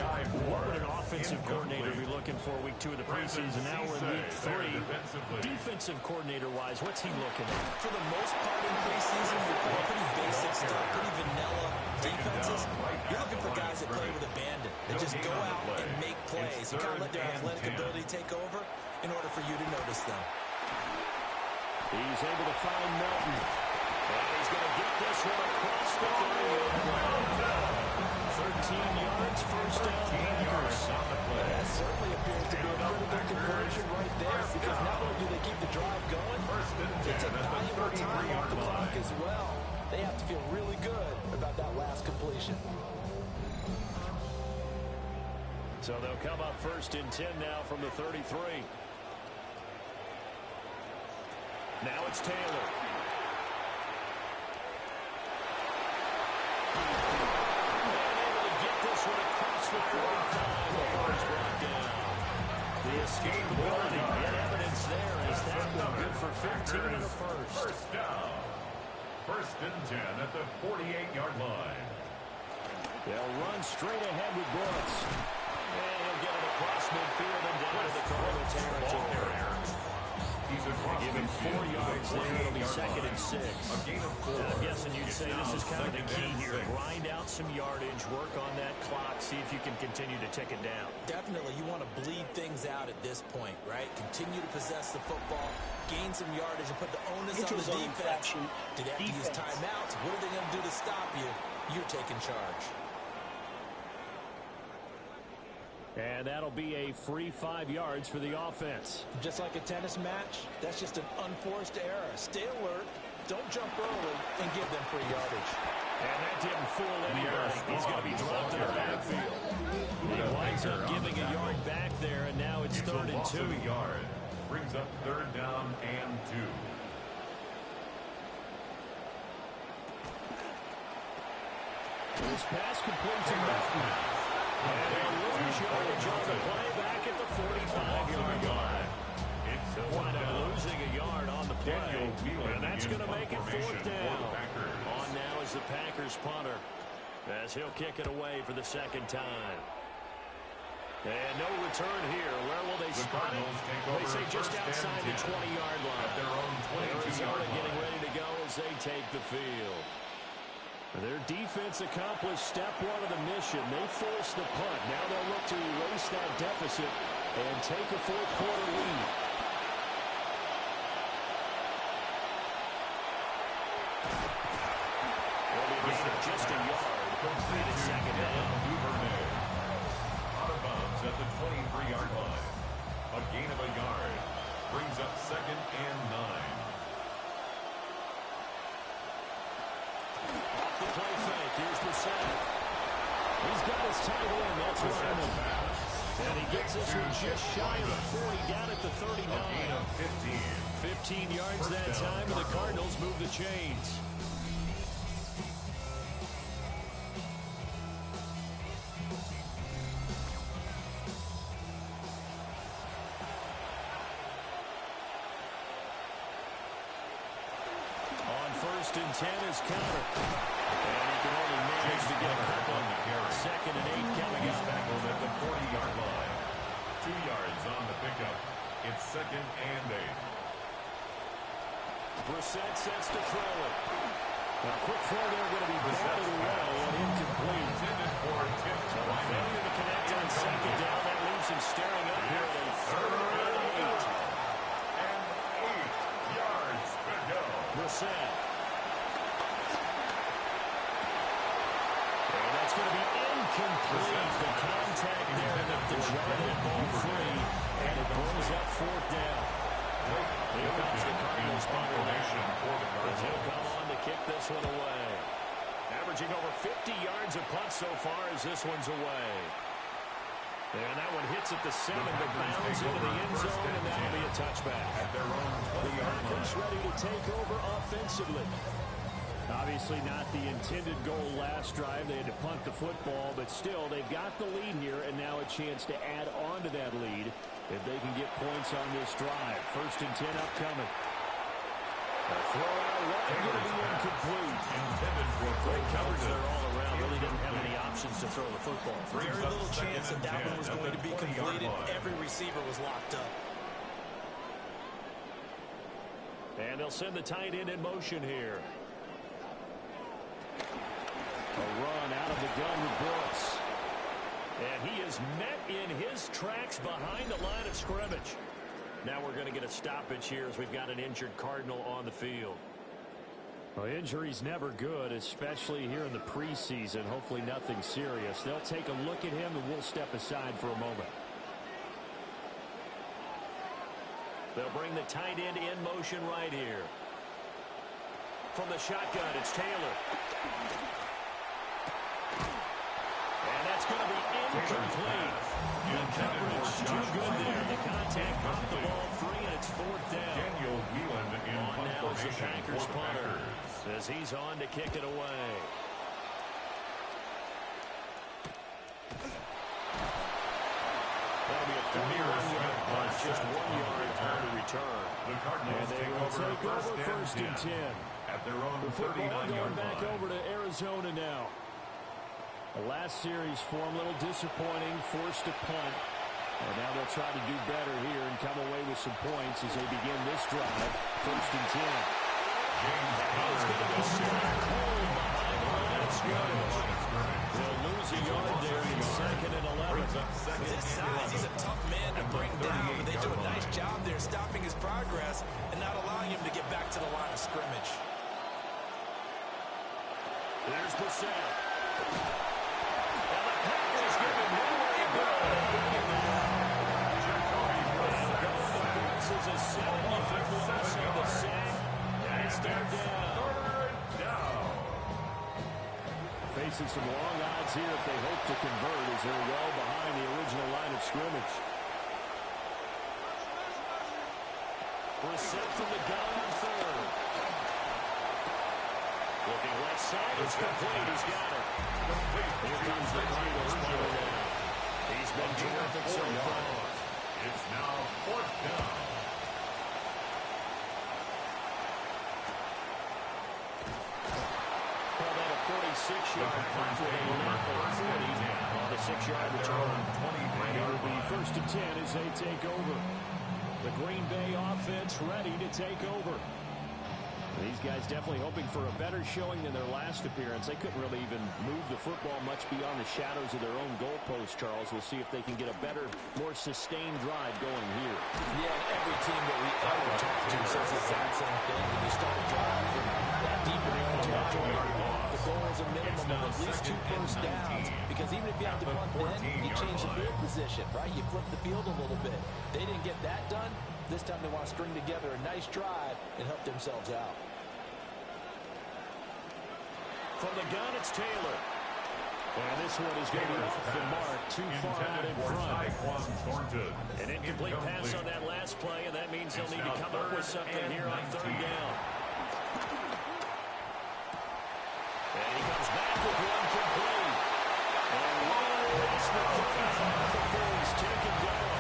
what would an offensive coordinator be looking for week 2 of the preseason? Now we're in week 3. Defensive coordinator-wise, what's he looking at? For the most part in preseason, you're playing pretty basic stuff, pretty vanilla defenses. You're looking for guys that play with abandon, that just go out and make plays and kind of let their athletic ability take over in order for you to notice them. He's able to find Melton. And he's going to get this one across the 13 yards, first down, Packers. That certainly appears to be a critical conversion right there, because not only do they keep the drive going, they take valuable time off the clock as well. They have to feel really good about that last completion. So they'll come up first and 10 now from the 33. Now it's Taylor. Able to get this one across the 45 before it's brought down. The escapability and evidence there as that one good for 15 in the first. First down. First and 10 at the 48-yard line. They'll run straight ahead with Brooks. And he'll get it across midfield and down to the Cardinal territory. He's across Give him 4 yards there. It'll be second and 6. A gain of 4. I'm guessing you'd say this is kind of the key here. Grind out some yardage, work on that clock, see if you can continue to tick it down. Definitely, you want to bleed things out at this point, right? Continue to possess the football, gain some yardage, and put the onus on the defense. Do they have to use timeouts? What are they going to do to stop you? You're taking charge. And that'll be a free 5 yards for the offense. Just like a tennis match, that's just an unforced error. Stay alert, don't jump early, and give them free yardage. And that didn't fool anybody. He's going to be dropped in the backfield. He winds up giving a yard back there, and now it's third and 2. A yard. Brings up third down and 2. This pass complete to Madden. And they'll lose yardage on the play back at the 45-yard line. They'll wind up losing a yard on the play. And that's going to make it fourth down. On now is the Packers punter, as he'll kick it away for the second time. And no return here. Where will they spot it? They say just outside the 20-yard line. Arizona getting ready to go as they take the field. Their defense accomplished step 1 of the mission. They forced the punt. Now they'll look to erase that deficit and take a fourth-quarter lead. They'll be gained just a yard. And it's second down. Out of bounds at the 23-yard line. A gain of a yard. Brings up second and 9. The play fake. Here's Brissett. He's got his tight end. That's Ryman. And he gets this one just shy of the 40, down at the 39. A gain of 15. 15 yards that time, and the Cardinals move the chains. On first and 10 is Counter. And he can only manage to get a couple on the carry. Second and 8 coming He's up. tackled at the 40-yard line. 2 yards on the pickup. It's second and 8. Brissett sets to throw it. A quick throw there going to be batted away and incomplete. Intended for Tim Twyman. Failure to connect on second down. That leaves him staring up here at a third and 8. And 8 yards to go. Brissett. And that's going to be incomplete. The contact there left the giant ball free, and it brings up fourth down. Here comes the Cardinals formation as he'll come on to kick this one away. Averaging over 50 yards a punt so far as this one's away. And that one hits at the 7, but bounds into the end zone, and that'll be a touchback. The Packers ready to take over offensively. Obviously not the intended goal last drive. They had to punt the football, but still, they've got the lead here, and now a chance to add on to that lead if they can get points on this drive. First and 10 upcoming. A throw out wide, going to be incomplete. Great coverage there all around. Really didn't have any options to throw the football. Very little chance that that one was going to be completed. Every receiver was locked up. And they'll send the tight end in motion here. A run out of the gun with Brooks. And he is met in his tracks behind the line of scrimmage. Now we're going to get a stoppage here as we've got an injured Cardinal on the field. Well, injury's never good, especially here in the preseason. Hopefully nothing serious. They'll take a look at him, and we'll step aside for a moment. They'll bring the tight end in motion right here. From the shotgun, it's Taylor. And that's going to be incomplete. The coverage too good there. The contact popped the ball free, and it's fourth down. Daniel Whelan in On now is the formation Packers for the punter Packers. as he's on to kick it away. That'll be a 41-yard punt, just 1 yard on the return. The Cardinals And they will take over first and 10. at their own The football 39-yard going back line. over to Arizona now. The last series for them, a little disappointing, forced to punt. And now they'll try to do better here and come away with some points as they begin this drive. 1st and 10. James He's going to be struck cold behind the line of scrimmage. They'll lose a yard there in 2nd and 11. With his size, he's a tough man to bring down, but they do a nice job there stopping his progress and not allowing him to get back to the line of scrimmage. There's Brissett. And the Packers give him nowhere to go. This is a 7-yard loss on the sack. And it's 3rd down. Facing some long odds here if they hope to convert as they're well behind the original line of scrimmage. Brissett from the gun on 3rd. Looking left side, it's complete. He's got it. Here comes the Cardinals player now. He's been terrific so far. It's now 4th down. Call that a 46-yard punt with a net of 40 on the 6-yard return. It'll be 1st and 10 as they take over. The Green Bay offense ready to take over. These guys definitely hoping for a better showing than their last appearance. They couldn't really even move the football much beyond the shadows of their own goalpost, Charles. We'll see if they can get a better, more sustained drive going here. Yeah, and every team that we ever talk to says the exact same thing. When you start a drive from that deep in your own territory, the goal is a minimum of at least 2 first downs. Because even if you have to punt then, you change the field position, right? You flip the field a little bit. They didn't get that done. This time they want to string together a nice drive and help themselves out. From the gun, it's Taylor. And this one is going to be off the mark, too far out in front. An incomplete pass on that last play, and that means they'll need to come up with something here on 3rd down. And he comes back with one complete. And one less than 35 before he's taken down.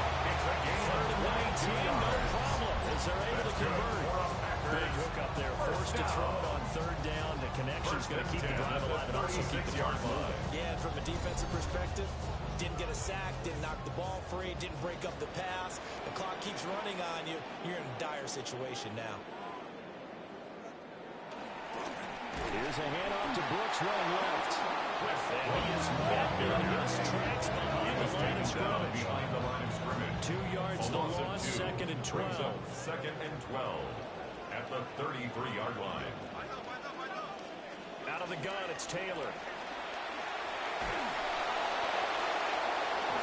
3rd and 19, no problem, as they're able to convert. Big hook up there, forced to throw it on 3rd down. The connection's going to keep the drive alive and also keep the clock moving. Yeah, and from a defensive perspective, didn't get a sack, didn't knock the ball free, didn't break up the pass. The clock keeps running on you. You're in a dire situation now. Here's a handoff to Brooks running left. And he is met in his tracks behind the line of scrimmage. 2 yards the loss, 2nd and 12. 2nd and 12 at the 33-yard line. Out of the gun, it's Taylor.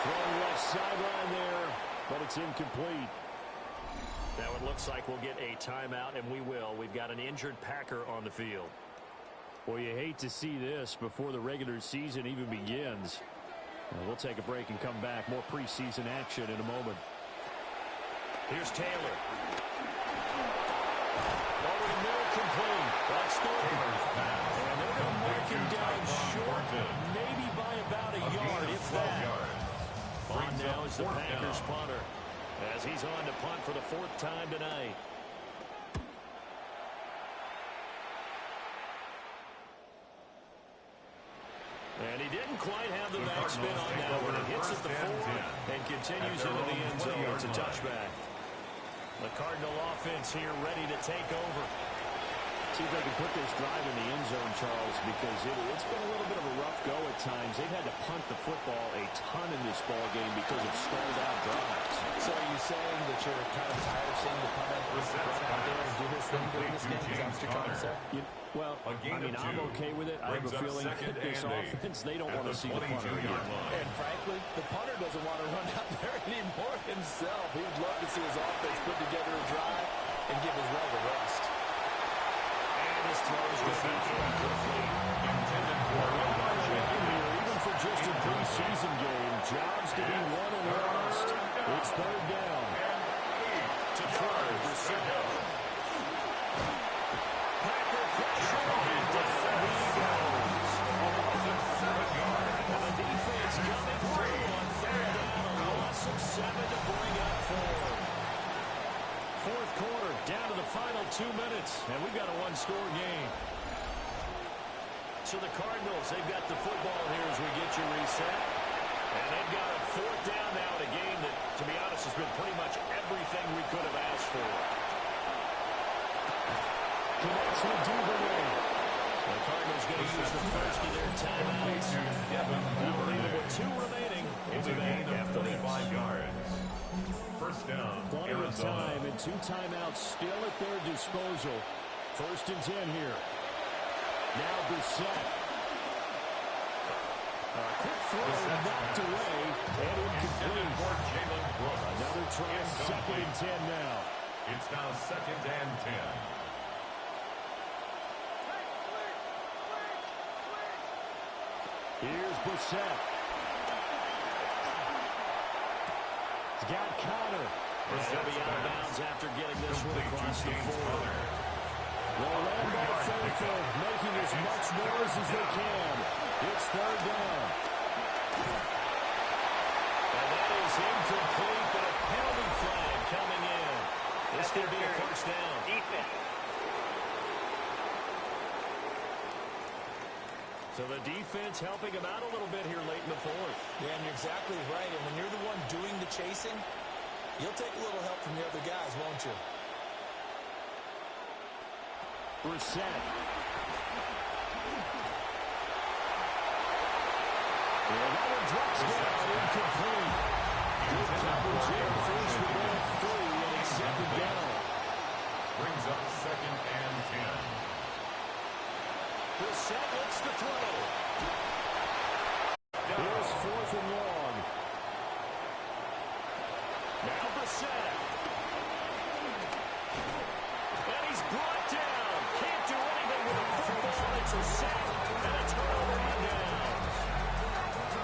Throwing left sideline there, but it's incomplete. Now it looks like we'll get a timeout, and we will. We've got an injured Packer on the field. Well, you hate to see this before the regular season even begins. We'll take a break and come back. More preseason action in a moment. Here's Taylor. Over the middle, complete. That's Taylor's pass. And they're going to mark him down short, maybe by about a yard, if that. On now is the Packers punter, as he's on to punt for the 4th time tonight. And he didn't quite have the backspin on that one. It hits at the 4 and continues into the end zone. It's a touchback. The Cardinal offense here ready to take over. See if they can put this drive in the end zone, Charles, because it's been a little bit of a rough go at times. They've had to punt the football a ton in this ball game because of stalled out drives. So are you saying that you're kind of tired of seeing the punter run out there and do his thing during this game? Is that what you're trying to say? Well, I mean, I'm okay with it. I have a feeling that this offense, they don't want to see the punter again. And frankly, the punter doesn't want to run out there anymore himself. He'd love to see his offense put together a drive and give his leg a rest. And his throw is going to be incomplete. Intended for even for just a preseason game, jobs to be won and lost. It's 3rd down. To try Brissett. Packer pressure and down he goes. And the defense coming through on 3rd down. A loss of 7 to bring up 4. 4th quarter, down to the final 2 minutes, and we've got a one-score game. So the Cardinals, they've got the football here as we get you reset. And they've got a fourth down now in a game that, to be honest, has been pretty much everything we could have asked for. Connects with Duvernay. The Cardinals going to use the first of their timeouts. I believe there were 2 remaining. It's a gain of 35 yards. First down, plenty of time and 2 timeouts still at their disposal. First and 10 here. Now Brissett. Quick throw knocked away and incomplete. Another try, second and 10 now. It's now second and 10. Here's Brissett. He's got Connor. He'll be out of bounds after getting this one across the 40. Orlando faithful making as much noise as they can. It's third down. And that is incomplete, but a penalty flag coming in. This could be a first down. Defense. So the defense helping him out a little bit here late in the fourth. Yeah, and you're exactly right. And when you're the one doing the chasing, you'll take a little help from the other guys, won't you? Brissett. And that one drops down, incomplete. Good coverage here, first and goal 3, and it's second down. Brings up second and 10. Brissett looks to throw. Here's fourth and long. Now Brissett. And he's brought down. Can't do anything with the football. It's a sack and a turnover on downs.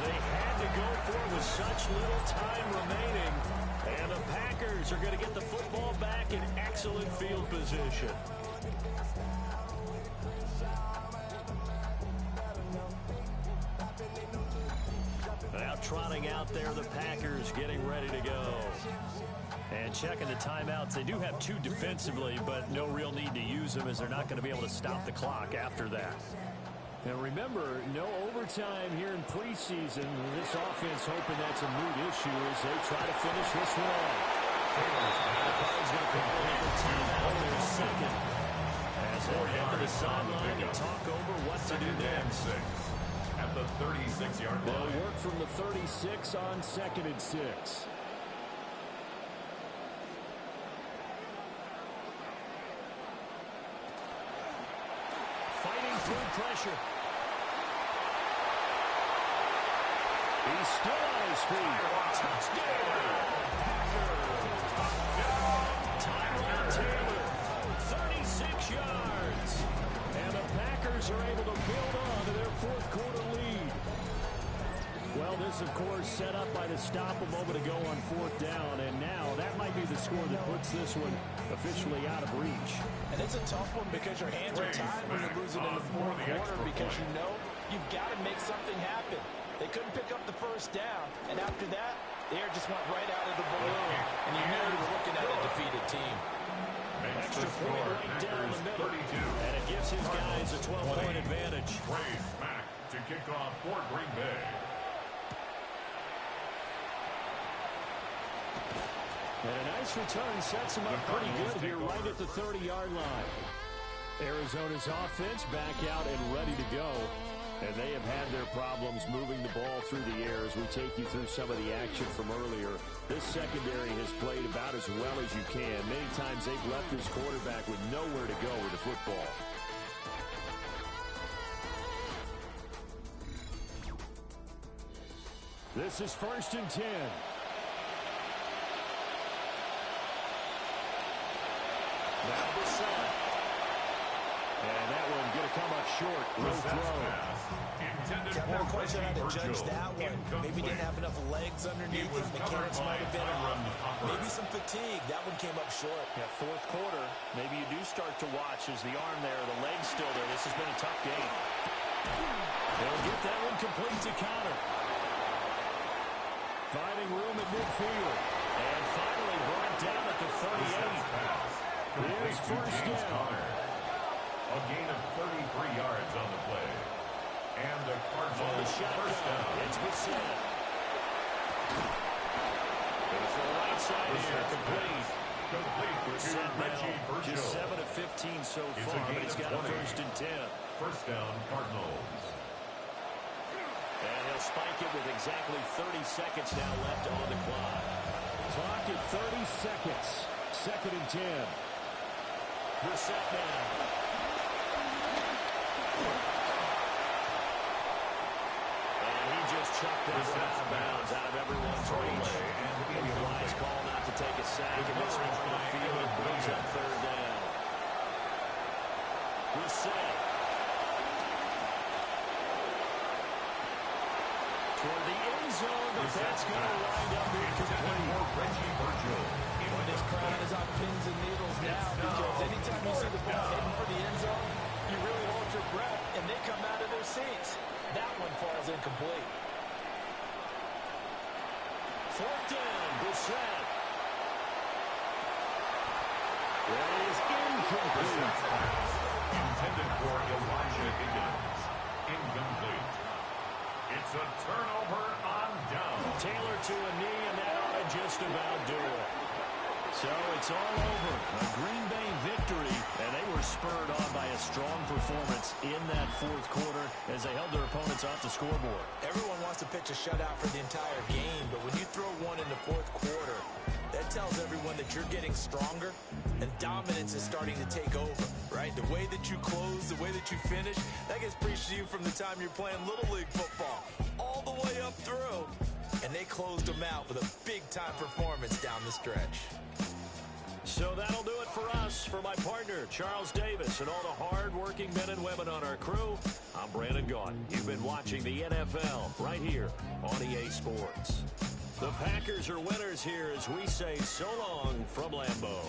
They had to go for it with such little time remaining. And the Packers are going to get the football back in excellent field position. Now trotting out there, the Packers getting ready to go. And checking the timeouts. They do have 2 defensively, but no real need to use them as they're not going to be able to stop the clock after that. And remember, no overtime here in preseason. This offense hoping that's a moot issue as they try to finish this one off. He's going to call another timeout there second. As they head to the sideline to talk over what to do next. At the 36-yard line. They'll work from the 36 on second and 6. Fighting through pressure. He's still on his feet. Touchdown! Tyrod Taylor, 36 yards. And the Packers are able to build on to their fourth-quarter lead. Well, this, of course, set up by the stop a moment ago on fourth down, and now that might be the score that puts this one officially out of reach. And it's a tough one because your hands are tied when you're losing in the fourth quarter because you know you've got to make something happen. They couldn't pick up the first down, and after that, the air just went right out of the balloon, and you knew you were looking at a defeated team. Extra point right down the middle, and it gives his guys a 12-point advantage. Trey Smack to kick off for Green Bay. And a nice return sets him up pretty good here right at the 30-yard line. Arizona's offense back out and ready to go. And they have had their problems moving the ball through the air as we take you through some of the action from earlier. This secondary has played about as well as you can. Many times they've left this quarterback with nowhere to go with the football. This is first and 10. Now Brissett. And that one going to come up short. No throw. I'm not quite sure how to judge that one. Maybe didn't have enough legs underneath him. Mechanics might have been on. Maybe some fatigue. That one came up short. Yeah, fourth quarter. Maybe you do start to watch as the arm there, the leg's still there. This has been a tough game. They'll get that one complete to Connor. Finding room at midfield. And finally brought down at the 38. Here's Eagles first down. A gain of 33 yards on the play. And the Cardinals first down. It's Bissett. Goes to the right side here. Complete. Complete to Richie Burchill. Just 7 of 15 so far, but he's got a 1st and 10. First down, Cardinals. And he'll spike it with exactly 30 seconds now left on the clock. Clock at 30 seconds. 2nd and 10. Bissett now. And he just chucked that out of bounds out of everyone's reach. And the wise call not to take a sack, and this one's on the field and brings up 3rd down. Bissett. Toward the end zone, but that's going to wind up incomplete. Richie Burchill. This crowd is on pins and needles now because anytime you see the ball heading for the end zone, you really hold your breath, and they come out of their seats. That one falls incomplete. 4th down, Bissett. It is incomplete. Intended for Elijah Higgins. Incomplete. It's a turnover on down. Taylor to a knee, and that ought to just about do it. So it's all over. A Green Bay victory, and they were spurred on by a strong performance in that 4th quarter as they held their opponents off the scoreboard. Everyone wants to pitch a shutout for the entire game, but when you throw one in the 4th quarter, that tells everyone that you're getting stronger and dominance is starting to take over, right? The way that you close, the way that you finish, that gets preached to you from the time you're playing Little League football all the way up through. And they closed them out with a big-time performance down the stretch. So that'll do it for us. For my partner, Charles Davis, and all the hard-working men and women on our crew, I'm Brandon Gaudin. You've been watching the NFL right here on EA Sports. The Packers are winners here as we say so long from Lambeau.